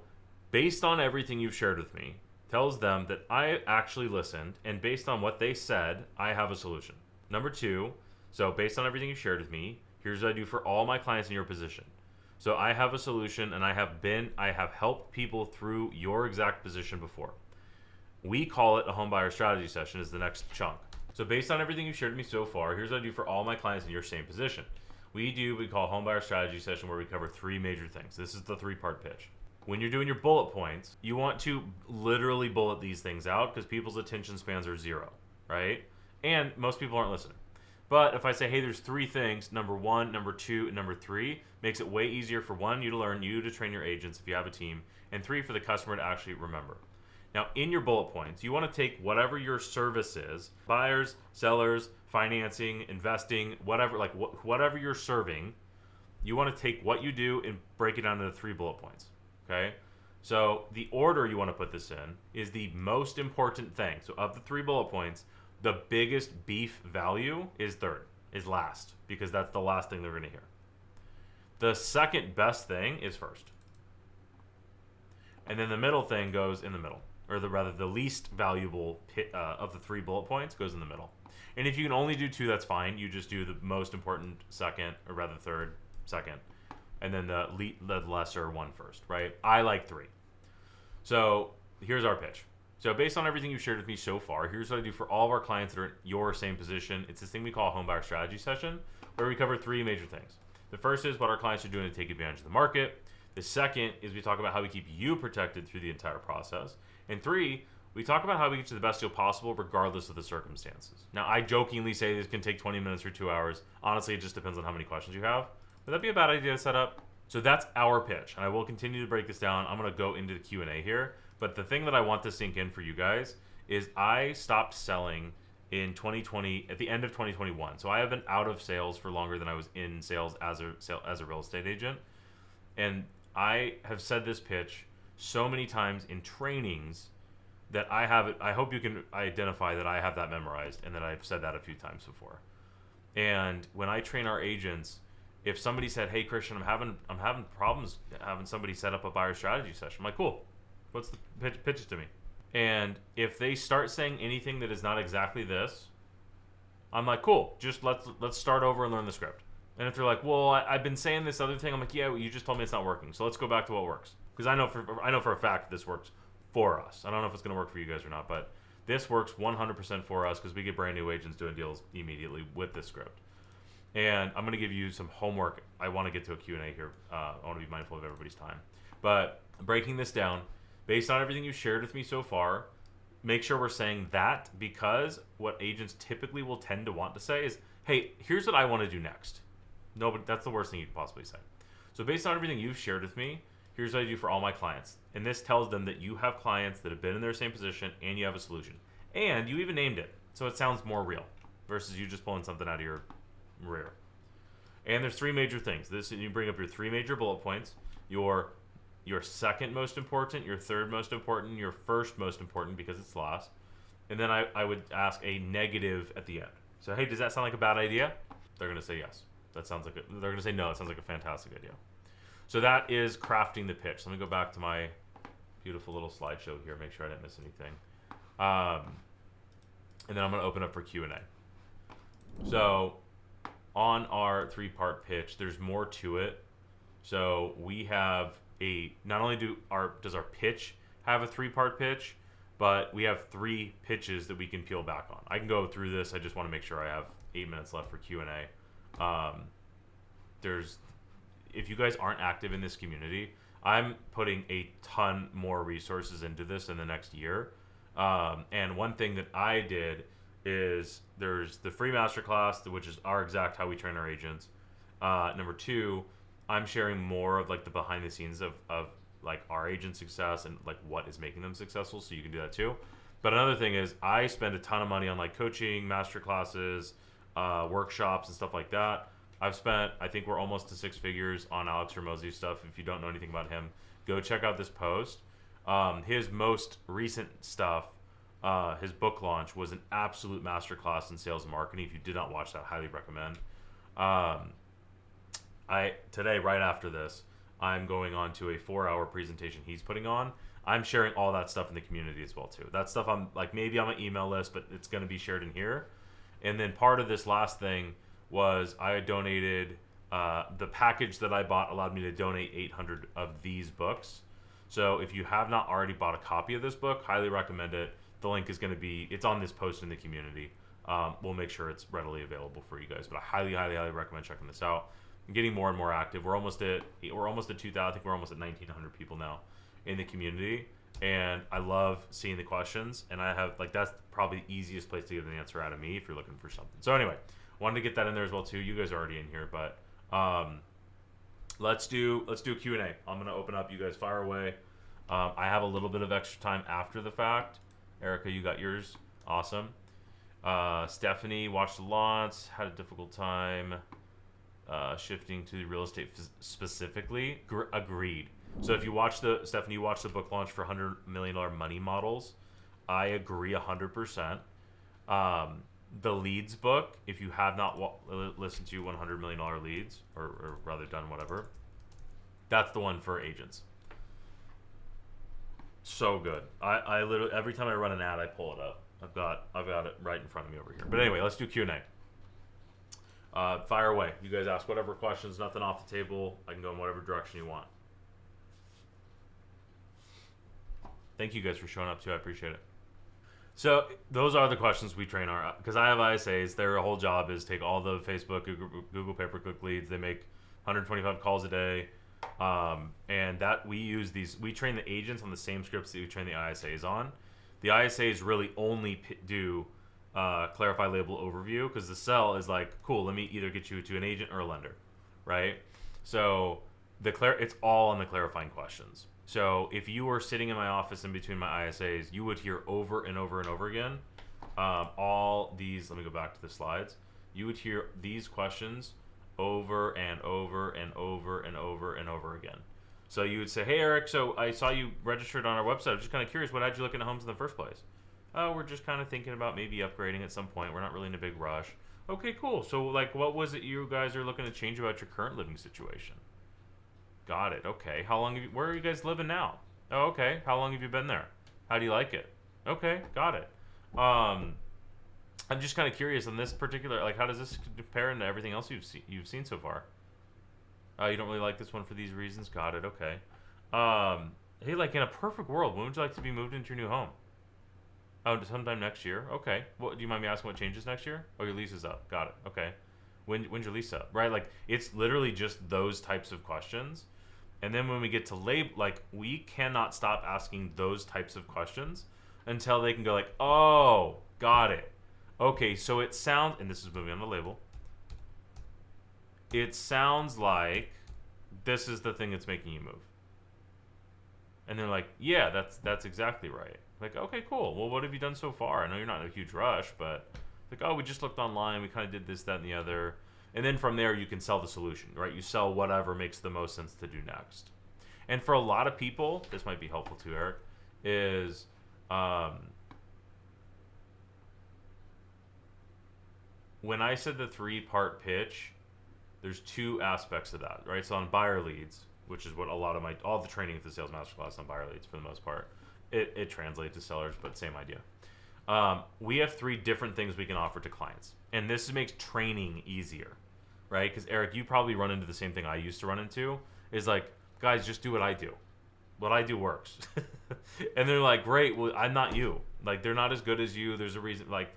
based on everything you've shared with me, tells them that I actually listened, and based on what they said, I have a solution. Number 2, so based on everything you shared with me, here's what I do for all my clients in your position. So I have a solution, and I have helped people through your exact position before. We call it a home buyer strategy session is the next chunk. So based on everything you've shared with me so far, here's what I do for all my clients in your same position. We call home buyer strategy session where we cover 3 major things. This is the 3-part pitch. When you're doing your bullet points, you want to literally bullet these things out because people's attention spans are 0, right? And most people aren't listening. But if I say, hey, there's 3 things, number 1, number 2, and number 3, makes it way easier for 1, you to learn, you to train your agents if you have a team, and 3, for the customer to actually remember. Now, in your bullet points, you want to take whatever your service is, buyers, sellers, financing, investing, whatever, like whatever you're serving, you want to take what you do and break it down into 3 bullet points, okay? So the order you want to put this in is the most important thing. So of the 3 bullet points, the biggest beef value is last, because that's the last thing they're going to hear. The second best thing is first. And then the middle thing goes in the middle. Or the least valuable of the 3 bullet points goes in the middle. And if you can only do 2, that's fine. You just do the most important second, or rather third, second. And then the lesser one first, right? I like 3. So here's our pitch. So based on everything you've shared with me so far, here's what I do for all of our clients that are in your same position. It's this thing we call a home buyer strategy session, where we cover 3 major things. The first is what our clients are doing to take advantage of the market. The second is we talk about how we keep you protected through the entire process. And 3, we talk about how we get you the best deal possible regardless of the circumstances. Now, I jokingly say this can take 20 minutes or 2 hours. Honestly, it just depends on how many questions you have. Would that be a bad idea to set up? So that's our pitch, and I will continue to break this down. I'm going to go into the Q&A here. But the thing that I want to sink in for you guys is I stopped selling in 2020, at the end of 2021. So I have been out of sales for longer than I was in sales as a real estate agent. And I have said this pitch so many times in trainings that I have it. I hope you can identify that I have that memorized and that I've said that a few times before. And when I train our agents, if somebody said, "Hey Christian, I'm having problems having somebody set up a buyer strategy session," I'm like, "Cool. What's the pitch it to me?" And if they start saying anything that is not exactly this, I'm like, "Cool. Just let's start over and learn the script." And if they're like, "Well, I've been saying this other thing," I'm like, "Yeah, well, you just told me it's not working. So let's go back to what works." Because I know for a fact this works for us. I don't know if it's going to work for you guys or not, but this works 100% for us because we get brand new agents doing deals immediately with this script. And I'm going to give you some homework. I want to get to a Q&A here. I want to be mindful of everybody's time. But breaking this down, based on everything you've shared with me so far, make sure we're saying that, because what agents typically will tend to want to say is, "Hey, here's what I want to do next." No, but that's the worst thing you could possibly say. So based on everything you've shared with me, here's what I do for all my clients. And this tells them that you have clients that have been in their same position and you have a solution. And you even named it, so it sounds more real versus you just pulling something out of your rear. And there's 3 major things. This, you bring up your 3 major bullet points. Your second most important, your third most important, your first most important because it's last. And then I would ask a negative at the end. So, hey, does that sound like a bad idea? They're going to say yes. They're going to say no, it sounds like a fantastic idea. So that is crafting the pitch. Let me go back to my beautiful little slideshow here, make sure I didn't miss anything. And then I'm going to open up for Q&A. So on our 3-part pitch, there's more to it. So we have not only does our pitch have a 3-part pitch, but we have 3 pitches that we can peel back on. I can go through this. I just want to make sure I have 8 minutes left for Q&A. If you guys aren't active in this community, I'm putting a ton more resources into this in the next year. And one thing that I did is there's the free masterclass, which is our exact how we train our agents. Number 2, I'm sharing more of like the behind the scenes of like our agent success and like what is making them successful, so you can do that too. But another thing is I spend a ton of money on like coaching, masterclasses, workshops and stuff like that. I've spent, I think we're almost to 6 figures on Alex Hormozi's stuff. If you don't know anything about him, go check out this post. His most recent stuff, his book launch, was an absolute masterclass in sales and marketing. If you did not watch that, highly recommend. Today, right after this, I'm going on to a 4-hour presentation he's putting on. I'm sharing all that stuff in the community as well too. That stuff I'm like maybe on my email list, but it's going to be shared in here. And then part of this last thing was I donated, the package that I bought allowed me to donate 800 of these books. So if you have not already bought a copy of this book, highly recommend it. The link is going to be, it's on this post in the community. We'll make sure it's readily available for you guys, but I highly recommend checking this out. I'm getting more and more active. We're almost at 2,000. I think we're almost at 1,900 people now in the community, and I love seeing the questions. And I have like that's probably the easiest place to get an answer out of me if you're looking for something. So anyway, wanted to get that in there as well too. You guys are already in here, but let's do a Q&A. I'm gonna open up. You guys fire away. I have a little bit of extra time after the fact. Erica, you got yours. Awesome. Stephanie watched the lots. Had a difficult time. Shifting to real estate specifically. Agreed. So if you watch Stephanie, you watched the book launch for $100 million money models. I agree 100%. The leads book, if you have not listened to $100 million leads, or rather done whatever, that's the one for agents. So good. I literally every time I run an ad, I pull it up. I've got it right in front of me over here. But anyway, let's do Q&A. Fire away. You guys ask whatever questions, nothing off the table. I can go in whatever direction you want. Thank you guys for showing up too. I appreciate it. So those are the questions we train our, because I have ISAs. Their whole job is take all the Facebook, Google pay-per-click leads. They make 125 calls a day. And that we train the agents on the same scripts that we train the ISAs on. The ISAs really only do clarify, label, overview, because the sell is like, cool, let me either get you to an agent or a lender, right? So it's all on the clarifying questions. So if you were sitting in my office in between my ISAs, you would hear over and over and over again all these, let me go back to the slides. You would hear these questions over and over and over and over and over again. So you would say, hey, Eric, so I saw you registered on our website. I'm just kind of curious, what had you looking at homes in the first place? Oh, we're just kind of thinking about maybe upgrading at some point. We're not really in a big rush. Okay, cool. So, like, what was it you guys are looking to change about your current living situation? Got it. Okay. Where are you guys living now? Oh, okay. How long have you been there? How do you like it? Okay, got it. I'm just kind of curious on this particular, like, how does this compare into everything else you've seen so far? You don't really like this one for these reasons? Got it. Okay. Hey, like, in a perfect world, when would you like to be moved into your new home? Oh, sometime next year. Okay. Well, do you mind me asking what changes next year? Oh, your lease is up. Got it. Okay. When's your lease up? Right? Like, it's literally just those types of questions. And then when we get to label, like, we cannot stop asking those types of questions until they can go like, oh, got it. Okay, so it sounds, and this is moving on the label. It sounds like this is the thing that's making you move. And they're like, yeah, that's exactly right. Like, okay, cool. Well, what have you done so far? I know you're not in a huge rush, but like, oh, we just looked online. We kind of did this, that, and the other. And then from there, you can sell the solution, right? You sell whatever makes the most sense to do next. And for a lot of people, this might be helpful too, Eric, is when I said the 3-part pitch, there's 2 aspects of that, right? So on buyer leads, which is what all the training at the Sales Masterclass on buyer leads for the most part, it translates to sellers, but same idea. We have 3 different things we can offer to clients. And this makes training easier, right? Because Eric, you probably run into the same thing I used to run into, is like, guys, just do what I do. what I do works. And they're like, great, well, I'm not you. Like, they're not as good as you. There's a reason, like,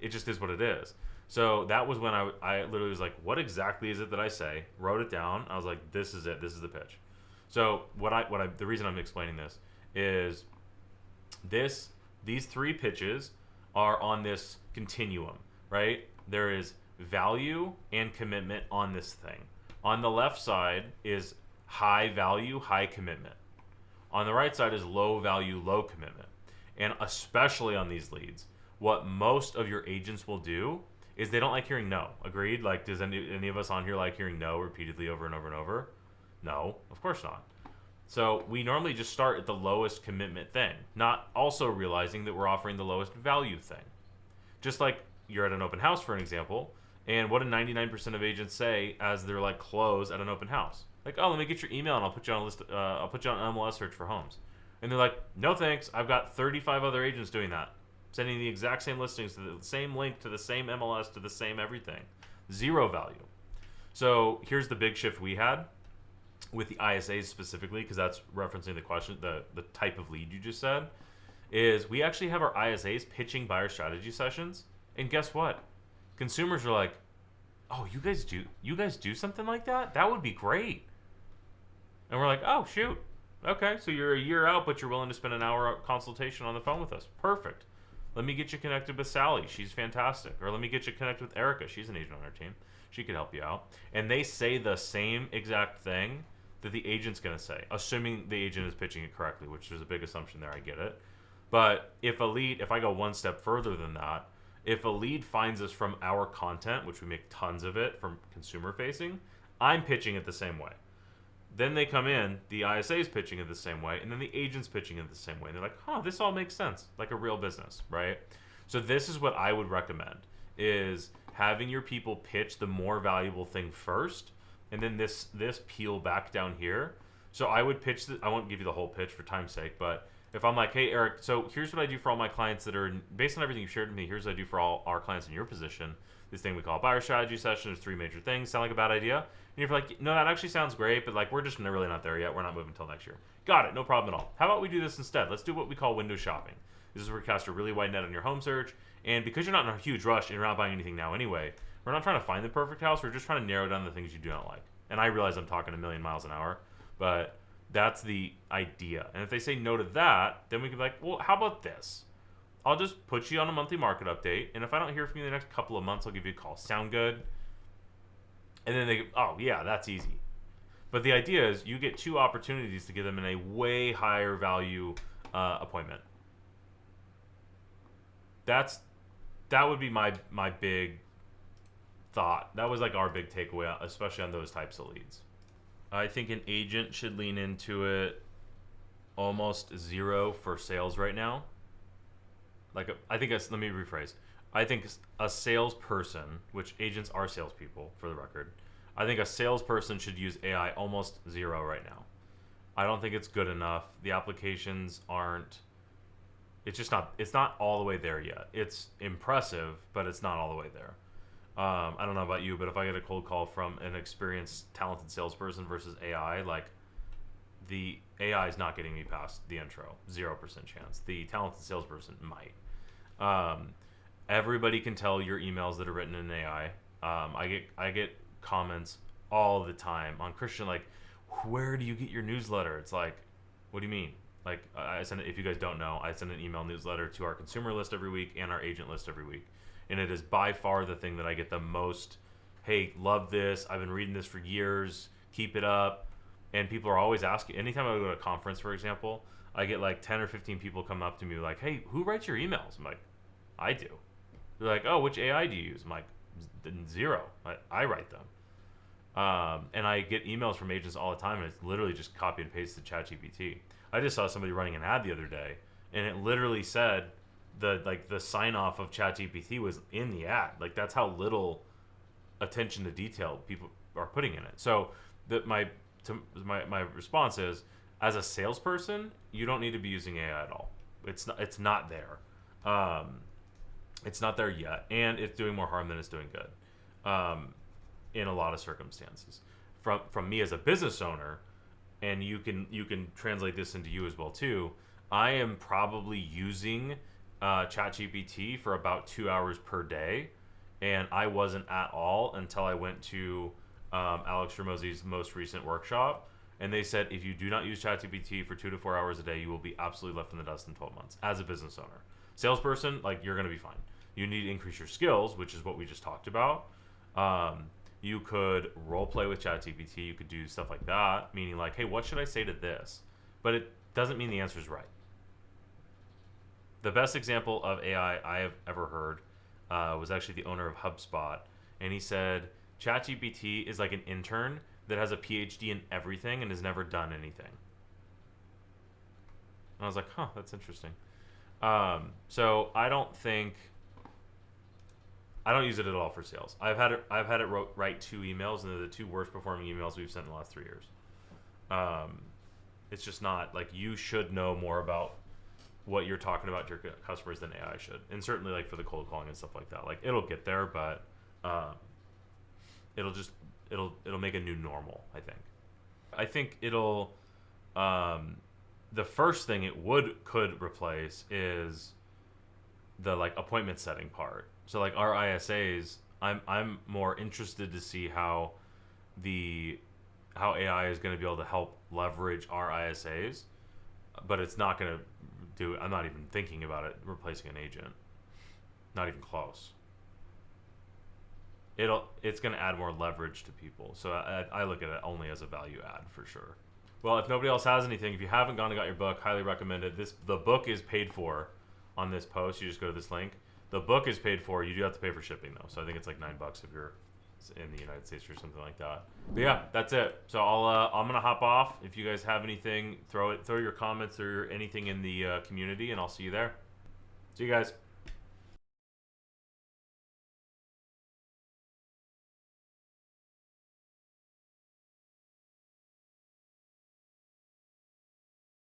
it just is what it is. So that was when I literally was like, what exactly is it that I say? Wrote it down. I was like, this is it. This is the pitch. So the reason I'm explaining this is these 3 pitches are on this continuum, right? There is value and commitment on this thing. On the left side is high value, high commitment. On the right side is low value, low commitment. And especially on these leads, what most of your agents will do is they don't like hearing no. Agreed? Like, does any of us on here like hearing no repeatedly over and over and over? No, of course not. So we normally just start at the lowest commitment thing, not also realizing that we're offering the lowest value thing. Just like you're at an open house, for an example, and what do 99% of agents say as they're like close at an open house? Like, oh, let me get your email and I'll put you on a list. I'll put you on an MLS search for homes. And they're like, no thanks. I've got 35 other agents doing that, sending the exact same listings to the same link to the same MLS to the same everything. Zero value. So here's the big shift we had with the ISAs specifically, because that's referencing the question, the type of lead you just said, is we actually have our ISAs pitching buyer strategy sessions. And guess what? Consumers are like, oh, you guys do something like that? That would be great. And we're like, oh, shoot. Okay, so you're a year out, but you're willing to spend an hour consultation on the phone with us. Perfect. Let me get you connected with Sally. She's fantastic. Or let me get you connected with Erica. She's an agent on our team. She could help you out. And they say the same exact thing that the agent's going to say, assuming the agent is pitching it correctly, which there's a big assumption there. I get it. But if I go one step further than that, if a lead finds us from our content, which we make tons of it from consumer facing, I'm pitching it the same way. Then they come in, the ISA is pitching it the same way, and then the agent's pitching it the same way. And they're like, huh, this all makes sense, like a real business, right? So this is what I would recommend, is having your people pitch the more valuable thing first, and then this peel back down here. So I would pitch, I won't give you the whole pitch for time's sake, but if I'm like, hey, Eric, so here's what I do for all my clients that are, based on everything you've shared with me, here's what I do for all our clients in your position. This thing we call a buyer strategy session. There's 3 major things. Sound like a bad idea? And you're like, no, that actually sounds great, but like we're just really not there yet. We're not moving until next year. Got it. No problem at all. How about we do this instead? Let's do what we call window shopping. This is where you cast a really wide net on your home search. And because you're not in a huge rush and you're not buying anything now anyway, we're not trying to find the perfect house. We're just trying to narrow down the things you do not like. And I realize I'm talking a million miles an hour, but that's the idea. And if they say no to that, then we can be like, well, how about this? I'll just put you on a monthly market update, and if I don't hear from you in the next couple of months, I'll give you a call. Sound good? And then they go, oh, yeah, that's easy. But the idea is you get 2 opportunities to get them in a way higher value appointment. That would be my big thought. That was like our big takeaway, especially on those types of leads. I think an agent should lean into it almost zero for sales right now. Let me rephrase. I think a salesperson, which agents are salespeople for the record, I think a salesperson should use AI almost zero right now. I don't think it's good enough. The applications aren't, it's not all the way there yet. It's impressive, but it's not all the way there. I don't know about you, but if I get a cold call from an experienced, talented salesperson versus AI, like the AI is not getting me past the intro. 0% chance. The talented salesperson might. Everybody can tell your emails that are written in AI. I get comments all the time on Christian, like, where do you get your newsletter? It's like, what do you mean? Like, I send it, if you guys don't know, I send an email newsletter to our consumer list every week and our agent list every week. And it is by far the thing that I get the most, hey, love this. I've been reading this for years. Keep it up. And people are always asking, anytime I go to a conference, for example, I get like 10 or 15 people come up to me like, hey, who writes your emails? I'm like, I do. They're like, oh, which AI do you use? I'm like, 0. I write them. And I get emails from agents all the time, and it's literally just copy and paste to ChatGPT. I just saw somebody running an ad the other day, and it literally said the sign off of ChatGPT was in the ad. Like, that's how little attention to detail people are putting in it. So my response is, as a salesperson, you don't need to be using AI at all. It's not there. It's not there yet, and it's doing more harm than it's doing good. In a lot of circumstances. From me as a business owner, and you can translate this into you as well too. I am probably using ChatGPT for about 2 hours per day, and I wasn't at all until I went to Alex Ramose's most recent workshop, and they said if you do not use ChatGPT for 2 to 4 hours a day, you will be absolutely left in the dust in 12 months as a business owner. Salesperson, like, you're going to be fine. You need to increase your skills, which is what we just talked about. You could role play with ChatGPT. You could do stuff like that, meaning like, hey, what should I say to this? But it doesn't mean the answer is right. The best example of AI I have ever heard was actually the owner of HubSpot, and he said ChatGPT is like an intern that has a PhD in everything and has never done anything. And I was like, huh, that's interesting. So I don't use it at all for sales. I've had it write 2 emails, and they're the 2 worst performing emails we've sent in the last 3 years. It's just not like, you should know more about what you're talking about to your customers than AI should, and certainly like for the cold calling and stuff like that. Like, it'll get there, but it'll make a new normal. I think it'll the first thing it could replace is the like appointment setting part. So like our ISAs, I'm more interested to see how AI is going to be able to help leverage our ISAs, but it's not going to do. I'm not even thinking about it replacing an agent. Not even close. It's going to add more leverage to people. So I look at it only as a value add for sure. Well, if nobody else has anything, if you haven't gone and got your book, highly recommend it. The book is paid for on this post. You just go to this link. The book is paid for. You do have to pay for shipping though. So I think it's like $9 if you're in the United States or something like that. But yeah, that's it. So I'm gonna hop off. If you guys have anything, throw your comments or anything in the community, and I'll see you there. See you guys.